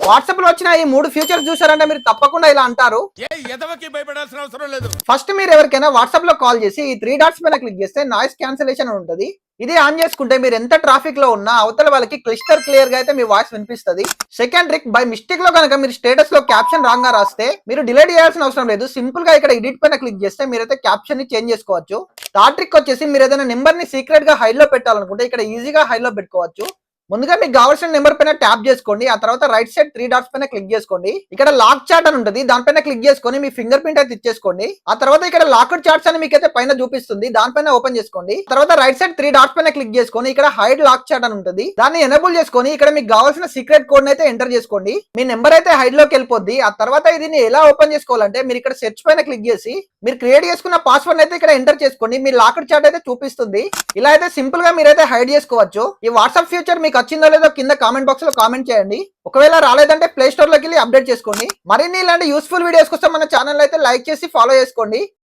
WhatsApp లో వచ్చిన ఈ 3 ఫీచర్స్ చూసారంటే మీరు తప్పకుండా ఇలా అంటారు, భయపడాల్సిన అవసరం లేదు. ఫస్ట్ మీరు ఎవరికైనా వాట్సాప్ లో కాల్ చేసి ఈ 3 డాట్స్ పైన క్లిక్ చేస్తే నాయిస్ క్యాన్సిలేషన్ ఉంటుంది. ఇది ఆన్ చేసుకుంటే మీరు ఎంత ట్రాఫిక్ లో ఉన్నా అవతల వాళ్ళకి క్లిస్టర్ క్లియర్ గా అయితే మీ వాయిస్ వినిపిస్తుంది. సెకండ్ ట్రిక్, బై మిస్టేక్ లో కనుక మీరు స్టేటస్ లో క్యాప్షన్ రాంగ్ గా రాస్తే మీరు డిలీట్ చేయాల్సిన అవసరం లేదు. సింపుల్ గా ఇక్కడ ఎడిట్ పైన క్లిక్ చేస్తే మీరైతే క్యాప్షన్ ని చేంజ్ చేసుకోవచ్చు. థర్డ్ ట్రిక్ వచ్చేసి మీరు ఏదైనా నెంబర్ ని సీక్రెట్ గా హైడ్ లో పెట్టాలనుకుంటే ఇక్కడ ఈజీగా హైడ్ లో పెట్టుకోవచ్చు. ముందుగా మీకు కావాల్సిన నెంబర్ పైన ట్యాప్ చేసుకోండి. ఆ తర్వాత రైట్ సైడ్ 3 డాట్స్ పైన క్లిక్ చేసుకోండి. ఇక్కడ లాక్ చాట్ అని ఉంటుంది, దానిపైన క్లిక్ చేసుకొని మీ ఫింగర్ ప్రింట్ అయితే ఇచ్చేసుకోండి. ఆ తర్వాత ఇక్కడ లాక్డ్ చాట్స్ అని మీకైతే పైన చూపిస్తుంది, దానిపైన ఓపెన్ చేసుకోండి. తర్వాత రైట్ సైడ్ 3 డాట్స్ పైన క్లిక్ చేసుకొని ఇక్కడ హైడ్ లాక్ చాట్ అని ఉంటుంది, దాన్ని ఎనేబుల్ చేసుకొని ఇక్కడ మీకు కావాల్సిన సీక్రెట్ కోడ్ అయితే ఎంటర్ చేసుకోండి. మీ నెంబర్ అయితే హైడ్ లోకి వెళ్ళిపోద్ది. ఆ తర్వాత దీన్ని ఎలా ఓపెన్ చేసుకోవాలంటే మీరు ఇక్కడ సెర్చ్ పైన క్లిక్ చేసి మీరు క్రియేట్ చేసుకున్న పాస్వర్డ్ అయితే ఇక్కడ ఎంటర్ చేసుకోండి. మీ లాక్డ్ చాట్ అయితే చూపిస్తుంది. ఇలా అయితే సింపుల్ గా మీరైతే హైడ్ చేసుకోవచ్చు. ఈ వాట్సాప్ ఫ్యూచర్ మీకు వచ్చిందో లేదో కింద కామెంట్ బాక్స్ లో కామెంట్ చేయండి. ఒకవేళ రాలేదంటే ప్లే స్టోర్ లోకి వెళ్ళి అప్డేట్ చేసుకోండి. మరిన్ని ఇలాంటి యూస్ఫుల్ వీడియోస్ కోసం మన ఛానల్ అయితే లైక్ చేసి ఫాలో చేసుకోండి.